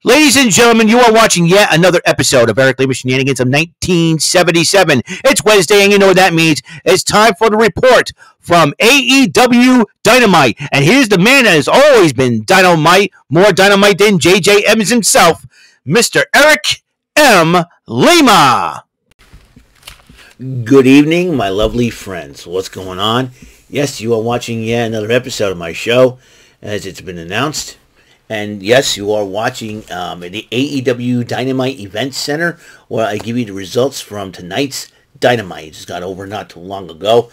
Ladies and gentlemen, you are watching yet another episode of Lima Shenanigans of 1977. It's Wednesday, and you know what that means. It's time for the report from AEW Dynamite. And here's the man that has always been Dynamite, more Dynamite than J.J. Evans himself, Mr. Eric M. Lima. Good evening, my lovely friends. What's going on? Yes, you are watching yet another episode of my show, as it's been announced. And yes, you are watching the AEW Dynamite Event Center, where I give you the results from tonight's Dynamite. It just got over not too long ago.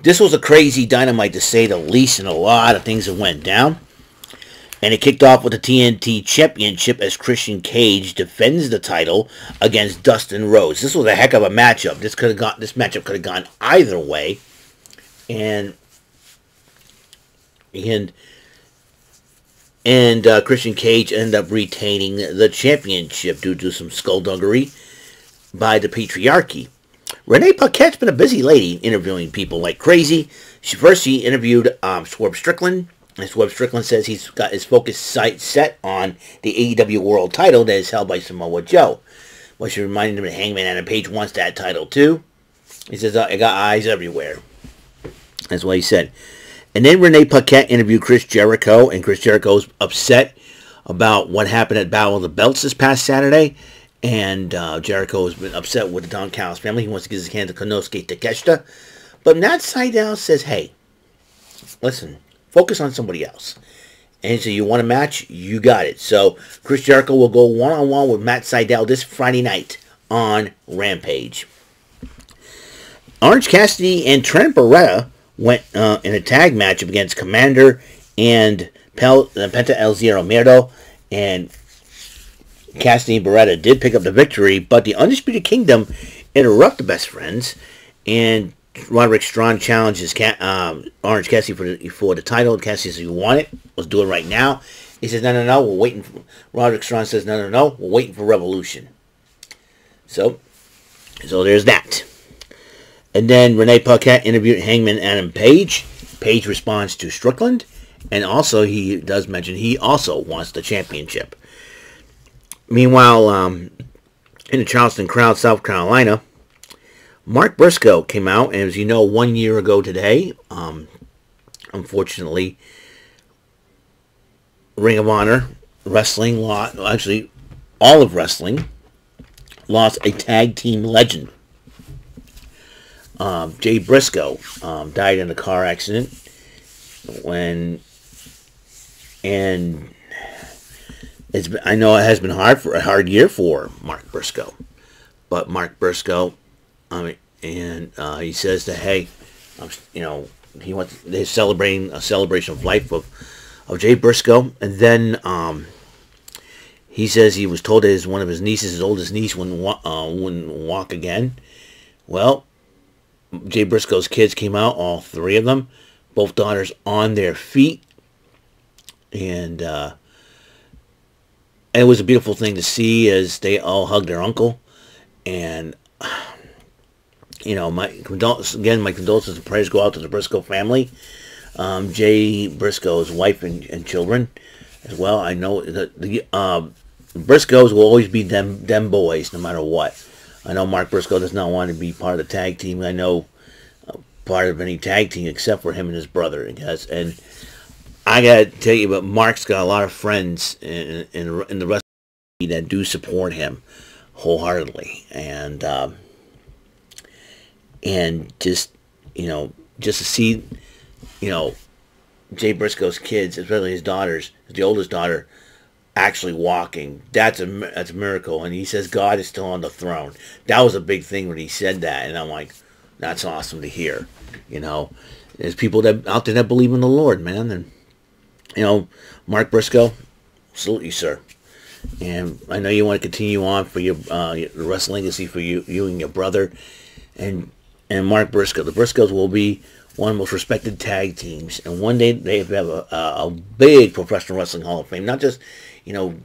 This was a crazy Dynamite, to say the least, and a lot of things that went down. And it kicked off with the TNT Championship as Christian Cage defends the title against Dustin Rhodes. This was a heck of a matchup. This matchup could have gone either way, and Christian Cage ended up retaining the championship due to some skullduggery by the Patriarchy. Renee Paquette's been a busy lady interviewing people like crazy. She interviewed Swerve Strickland, and Swerve Strickland says he's got his focus sight set on the AEW World title that is held by Samoa Joe. Well, she reminded him that Hangman Adam Page wants that title too. He says, I got eyes everywhere. That's what he said. And then Renee Paquette interviewed Chris Jericho, and Chris Jericho's upset about what happened at Battle of the Belts this past Saturday. And Jericho has been upset with the Don Callis family. He wants to give his hand to Konosuke Takeshita. But Matt Sydal says, hey, listen, focus on somebody else. And he said, you want a match? You got it. So Chris Jericho will go one-on-one with Matt Sydal this Friday night on Rampage. Orange Cassidy and Trent Beretta went in a tag matchup against Commander and Penta El Zero Miedo, and Cassidy and Beretta did pick up the victory, but the Undisputed Kingdom interrupt the Best Friends, and Roderick Strong challenges Orange Cassidy for the title. Cassidy says, you want it? Let's do it right now. He says, no, we're waiting. Roderick Strong says, no, we're waiting for Revolution. So there's that. And then Renee Paquette interviewed Hangman Adam Page. Page responds to Strickland. And also, he does mention he also wants the championship. Meanwhile, in the Charleston crowd, South Carolina, Mark Briscoe came out. And as you know, 1 year ago today, unfortunately, Ring of Honor Wrestling, actually all of wrestling, lost a tag team legend. Jay Briscoe died in a car accident I know it has been a hard year for Mark Briscoe, but Mark Briscoe, he says that, hey, they're celebrating a celebration of life of Jay Briscoe, and then he says he was told that one of his nieces, his oldest niece, wouldn't walk again. Well, Jay Briscoe's kids came out, all three of them, both daughters on their feet, and it was a beautiful thing to see as they all hugged their uncle. And my condolences and prayers go out to the Briscoe family, Jay Briscoe's wife and children as well. I know that the Briscoes will always be them boys no matter what. I know Mark Briscoe does not want to be part of the tag team. I know part of any tag team except for him and his brother, I guess. And I got to tell you, but Mark's got a lot of friends in the wrestling that do support him wholeheartedly. And just to see, Jay Briscoe's kids, especially his daughters, the oldest daughter, actually walking, that's a miracle. And he says God is still on the throne. That was a big thing when he said that, and I'm like, that's awesome to hear. There's people out there that believe in the Lord, man. And Mark Briscoe, salute you, sir. And I know you want to continue on for your wrestling legacy for you and your brother, and Mark Briscoe. The Briscoes will be one of the most respected tag teams, and one day they have a big professional wrestling Hall of Fame. Not just, I know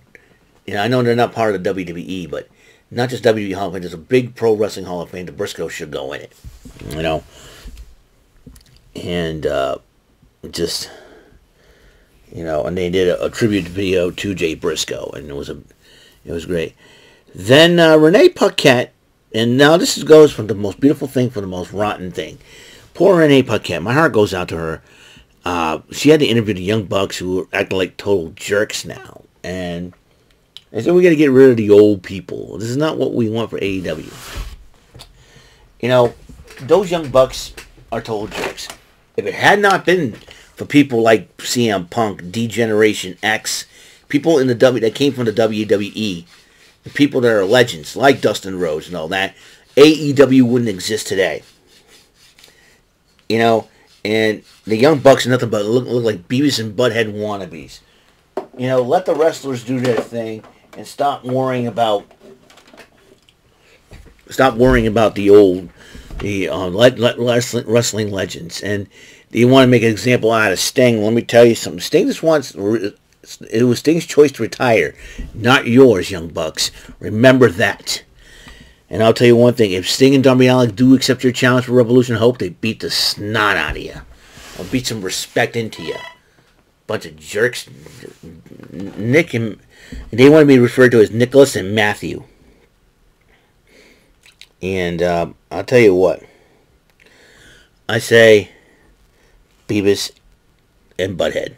they're not part of the WWE, but not just WWE Hall of Fame. There's a big pro wrestling Hall of Fame. The Briscoes should go in it, and just and they did a tribute video to Jay Briscoe, and it was great. Then Renee Paquette, and now this goes from the most beautiful thing for the most rotten thing. Poor Renee Paquette, my heart goes out to her. She had to interview the Young Bucks, who are acting like total jerks now, and they said we got to get rid of the old people. This is not what we want for AEW. Those Young Bucks are total jerks. If it had not been for people like CM Punk, D-Generation X, people in the that came from the WWE, the people that are legends like Dustin Rhodes and all that, AEW wouldn't exist today. And the Young Bucks are nothing but look like Beavis and Butthead wannabes. Let the wrestlers do their thing and stop worrying about wrestling legends. And you want to make an example out of Sting? Let me tell you something. Sting just wants. It was Sting's choice to retire, not yours, Young Bucks. Remember that. And I'll tell you one thing. If Sting and Darby Allin do accept your challenge for Revolution, I hope they beat the snot out of you. Or beat some respect into you. Bunch of jerks. Nick and they want to be referred to as Nicholas and Matthew. And I'll tell you what. I say Beavis and Butthead.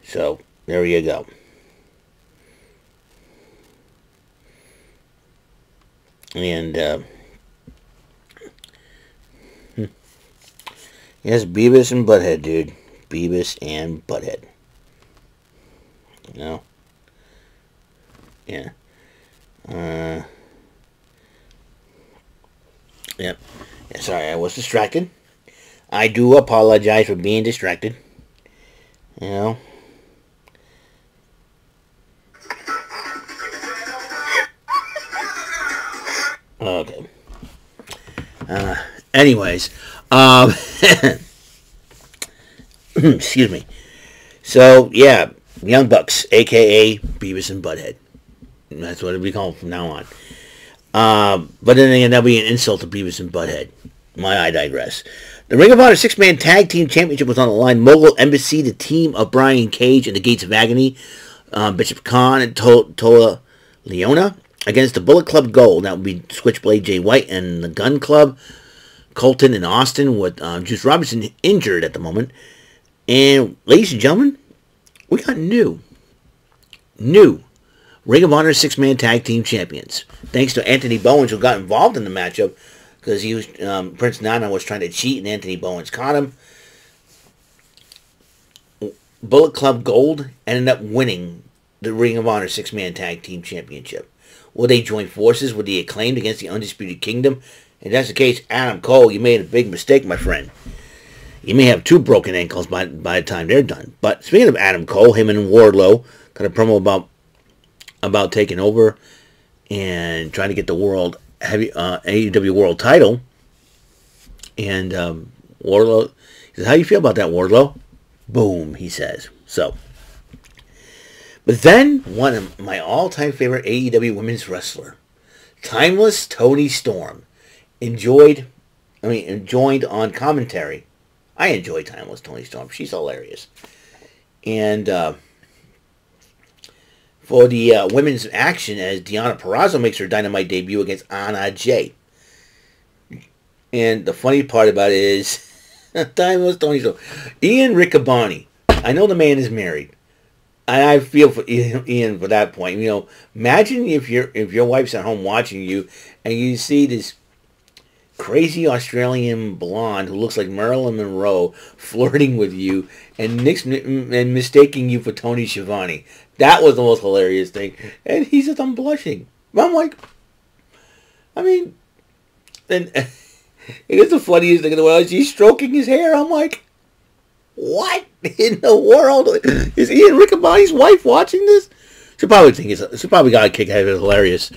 So, there you go. And, yes, Beavis and Butthead, dude. Beavis and Butthead. Yeah. Yep. Yeah, sorry, I was distracted. I do apologize for being distracted. Okay. Anyways, excuse me. So, yeah, Young Bucks, a.k.a. Beavis and Butthead. That's what it'll be called from now on. But then again, that'll be an insult to Beavis and Butthead. I digress. The Ring of Honor 6-Man Tag Team Championship was on the line. Mogul Embassy, the team of Brian Cage and the Gates of Agony, Bishop Khan and Tola Leona, against the Bullet Club Gold. That would be Switchblade Jay White and the Gun Club, Colton and Austin, with Juice Robinson injured at the moment. And, ladies and gentlemen, we got new Ring of Honor 6-Man Tag Team Champions. Thanks to Anthony Bowens, who got involved in the matchup, because he was Prince Nana was trying to cheat, and Anthony Bowens caught him. Bullet Club Gold ended up winning the Ring of Honor 6-Man Tag Team Championship. Will they join forces with the Acclaimed against the Undisputed Kingdom? If that's the case, Adam Cole, you made a big mistake, my friend. You may have 2 broken ankles by the time they're done. But speaking of Adam Cole, him and Wardlow got a promo about taking over and trying to get the AEW World Title. And Wardlow says, "How do you feel about that, Wardlow?" Boom, he says. So, but then one of my all-time favorite AEW women's wrestler, Timeless Toni Storm, joined on commentary. I enjoy Timeless Toni Storm. She's hilarious. And for the women's action, as Deonna Purrazzo makes her Dynamite debut against Anna Jay. And the funny part about it is, Timeless Toni Storm, Ian Riccaboni. I know the man is married, and I feel for Ian for that point. Imagine if your wife's at home watching you, and you see this crazy Australian blonde who looks like Marilyn Monroe flirting with you, and mistaking you for Tony Schiavone. That was the most hilarious thing. And he says, "I'm blushing." I'm like, and it's the funniest thing in the world. She's stroking his hair. I'm like, what in the world? Is Ian Riccaboni's wife watching this? She'll probably got a kick out of it. Hilarious.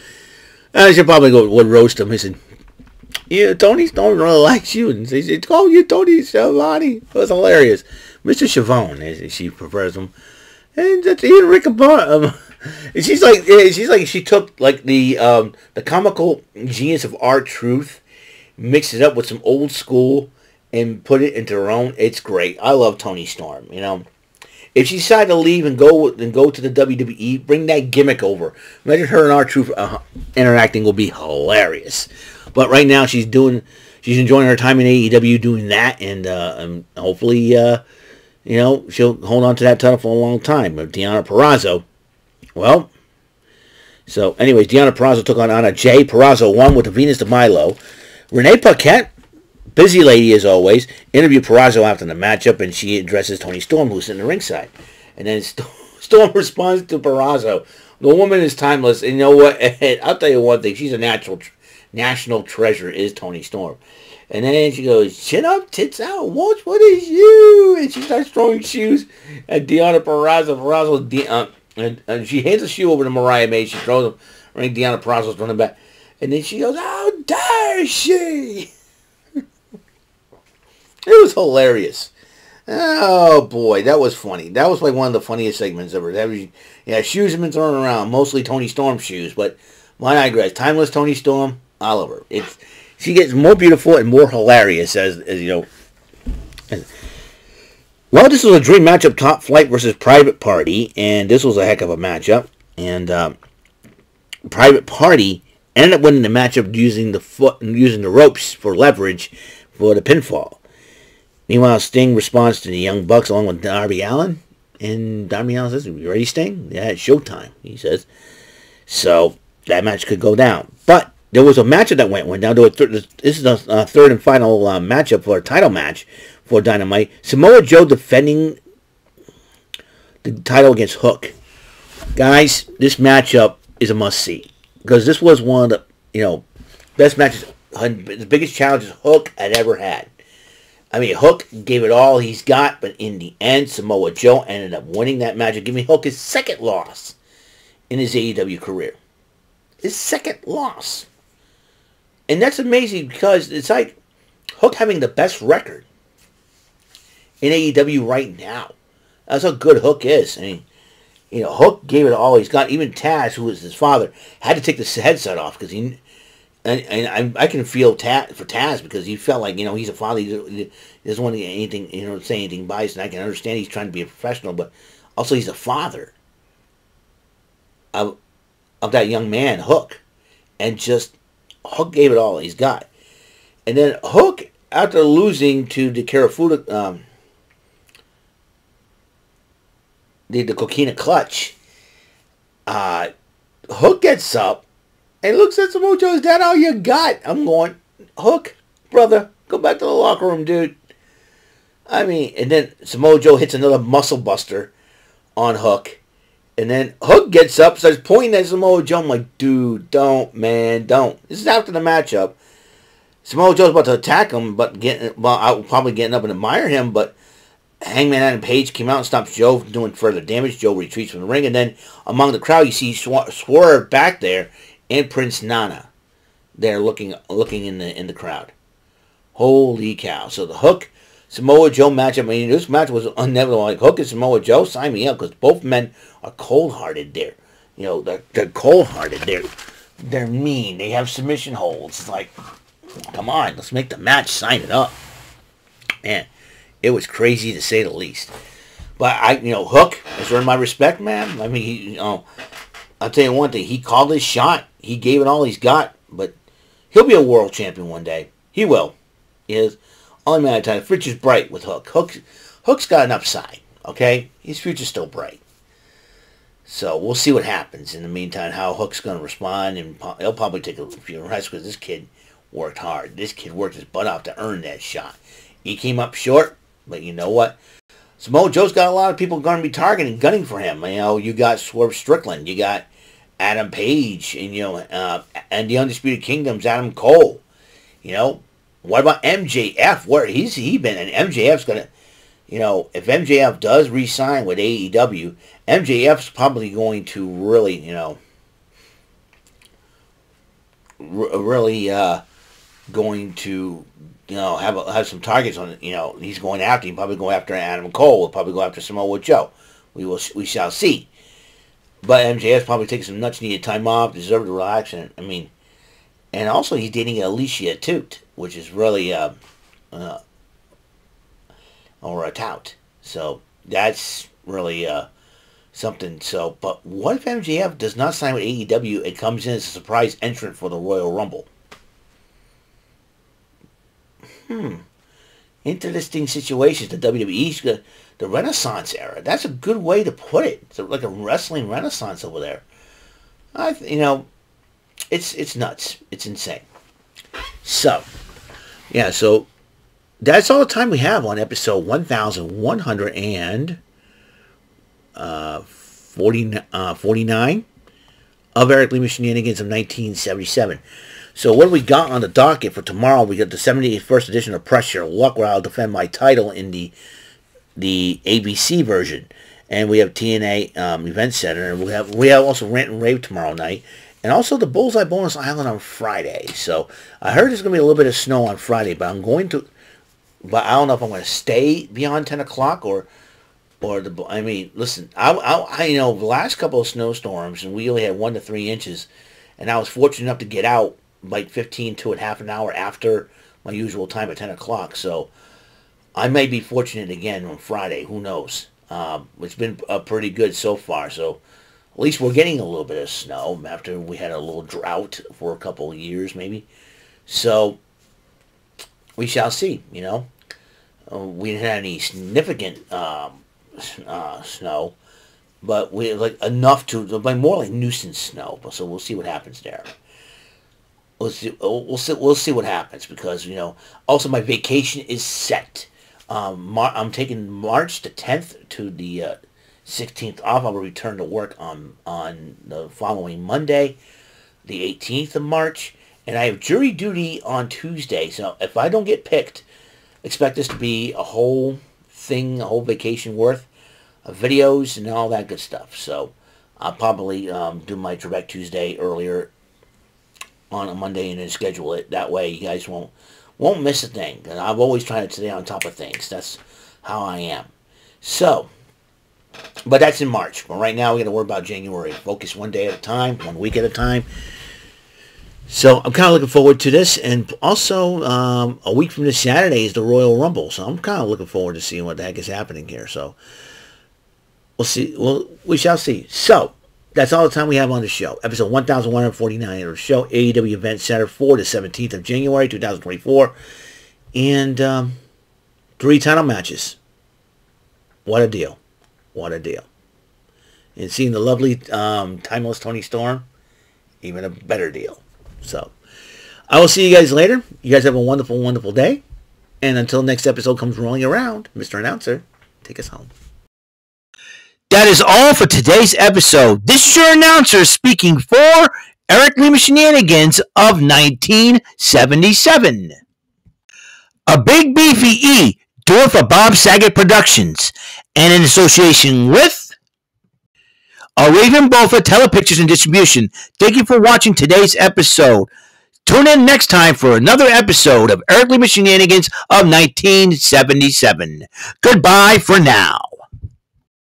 She'll probably would roast him. He said, "Yeah, Tony Storm really likes you." And he said, "Call you Tony Schiavone." It was hilarious. Mr. Schiavone, as she prefers him. And that's Ian Riccaboni. She's like she took like the comical genius of R-Truth, mixed it up with some old school, and put it into her own. It's great. I love Toni Storm. If she decided to leave and go to the WWE, bring that gimmick over. Imagine her and R-Truth interacting will be hilarious. But right now she's enjoying her time in AEW doing that, and hopefully, she'll hold on to that title for a long time. But Deonna Purrazzo, well, so anyways, Deonna Purrazzo took on Anna Jay. Purrazzo won with the Venus de Milo. Renee Paquette, busy lady as always, interviewed Purrazzo after the matchup, and she addresses Toni Storm, who's in the ringside. And then Storm responds to Purrazzo, "The woman is timeless." And you know what? I'll tell you one thing. She's a national treasure, is Toni Storm. And then she goes, "Chin up, tits out, watch what is you?" And she starts throwing shoes at Deonna Purrazzo. And she hands a shoe over to Mariah May. She throws them. Right, Deonna Purrazzo's running back. And then she goes, "How dare she?" It was hilarious. Oh, boy, that was funny. That was like one of the funniest segments ever. Shoes have been thrown around, mostly Toni Storm shoes, but my digress. Timeless Toni Storm, I love her. She gets more beautiful and more hilarious as you know. Well, this was a dream matchup, Top Flight versus Private Party, and this was a heck of a matchup. And Private Party ended up winning the matchup using the ropes for leverage for the pinfall. Meanwhile, Sting responds to the Young Bucks along with Darby Allin, and Darby Allin says, "You ready, Sting?" "Yeah, it's showtime," he says. So that match could go down, but there was a matchup that went down to this is the third and final matchup for a title match for Dynamite. Samoa Joe defending the title against Hook. Guys, this matchup is a must-see, because this was one of the best matches, the biggest challenges Hook had ever had. I mean, Hook gave it all he's got, but in the end, Samoa Joe ended up winning that match and giving Hook his second loss in his AEW career. His second loss. And that's amazing, because it's like Hook having the best record in AEW right now. That's how good Hook is. I mean, Hook gave it all he's got. Even Taz, who was his father, had to take the headset off because and I can feel for Taz, because he felt like he's a father. He doesn't want anything say anything biased, and I can understand he's trying to be a professional, but also he's a father of that young man, Hook, and just Hook gave it all he's got. And then Hook, after losing to the Karafuda, the Coquina Clutch, Hook gets up and looks at Samoa Joe. "Is that all you got?" I'm going, "Hook, brother, go back to the locker room, dude." I mean, and then Samoa Joe hits another muscle buster on Hook. And then Hook gets up, starts pointing at Samoa Joe. I'm like, "Dude, don't, man, don't." This is after the matchup. Samoa Joe's about to attack him, but probably getting up and admire him, but Hangman Adam Page came out and stops Joe from doing further damage. Joe retreats from the ring, and then among the crowd, you see Swerve back there, and Prince Nana there looking in the crowd. Holy cow! So the Hook Samoa Joe matchup. I mean, this match was inevitable. Like Hook and Samoa Joe, sign me up, because both men are cold-hearted. They're cold-hearted. They're mean. They have submission holds. It's like, come on, let's make the match. Sign it up, man. It was crazy to say the least. But Hook has earned my respect, man. I mean, I'll tell you one thing. He called his shot. He gave it all he's got. But he'll be a world champion one day. He will. He is. Only matter of time. The future's bright with Hook. Hook's got an upside. Okay? His future's still bright. So we'll see what happens in the meantime, how Hook's going to respond. And he'll probably take a few rests, because this kid worked hard. This kid worked his butt off to earn that shot. He came up short. But you know what? Samoa Joe's got a lot of people going to be targeting, gunning for him. You got Swerve Strickland, you got Adam Page, and the Undisputed Kingdom's Adam Cole. What about MJF? Where he's been? And MJF's gonna, if MJF does re-sign with AEW, MJF's probably going to really, going to have some targets on it. He's going after. He'll probably go after Adam Cole. He'll probably go after Samoa Joe. We shall see. But MJF's probably taking some much needed time off, deserved to relax, and also he's dating Alicia Toot, which is really or a tout. So that's really something. So, but what if MJF does not sign with AEW and comes in as a surprise entrant for the Royal Rumble? Interesting situations. The WWE's the Renaissance era. That's a good way to put it. It's like a wrestling renaissance over there. It's nuts. It's insane. So, yeah. So that's all the time we have on episode 1149 of Eric Lima Shenanigans of 1977. So what do we got on the docket for tomorrow? We got the 71st edition of Pressure Luck, where I'll defend my title in the ABC version, and we have TNA Event Center, and we have also Rant and Rave tomorrow night, and also the Bullseye Bonus Island on Friday. So I heard there's gonna be a little bit of snow on Friday, but I don't know if I'm going to stay beyond 10 o'clock or listen, I the last couple of snowstorms, and we only had 1 to 3 inches, and I was fortunate enough to get out like 15 to half an hour after my usual time at 10 o'clock. So I may be fortunate again on Friday. Who knows? It's been pretty good so far. So at least we're getting a little bit of snow after we had a little drought for a couple of years, maybe. So we shall see. We didn't have any significant snow, but we like enough to like more like nuisance snow. So we'll see what happens there. We'll see what happens, because also my vacation is set. I'm taking March the 10th to the 16th off. I will return to work on the following Monday, the 18th of March, and I have jury duty on Tuesday. So if I don't get picked, expect this to be a whole thing, a whole vacation worth of videos and all that good stuff. So I'll probably do my Trebek Tuesday earlier on a Monday and then schedule it. That way you guys won't miss a thing. And I've always tried to stay on top of things. That's how I am. So, but that's in March. But right now we got to worry about January. Focus one day at a time, 1 week at a time. So I'm kind of looking forward to this. And also, a week from this Saturday is the Royal Rumble. So I'm kind of looking forward to seeing what the heck is happening here. So we'll see. We shall see. So that's all the time we have on the show. Episode 1149 of the show, AEW Event Center for the 17th of January, 2024. And 3 title matches. What a deal. What a deal. And seeing the lovely, timeless Toni Storm, even a better deal. So, I will see you guys later. You guys have a wonderful, wonderful day. And until next episode comes rolling around, Mr. Announcer, take us home. That is all for today's episode. This is your announcer speaking for Eric Lima Shenanigans of 1977. A Big Beefy E, door for Bob Saget Productions, and in association with a Raven Bofa Telepictures and Distribution. Thank you for watching today's episode. Tune in next time for another episode of Eric Lima Shenanigans of 1977. Goodbye for now.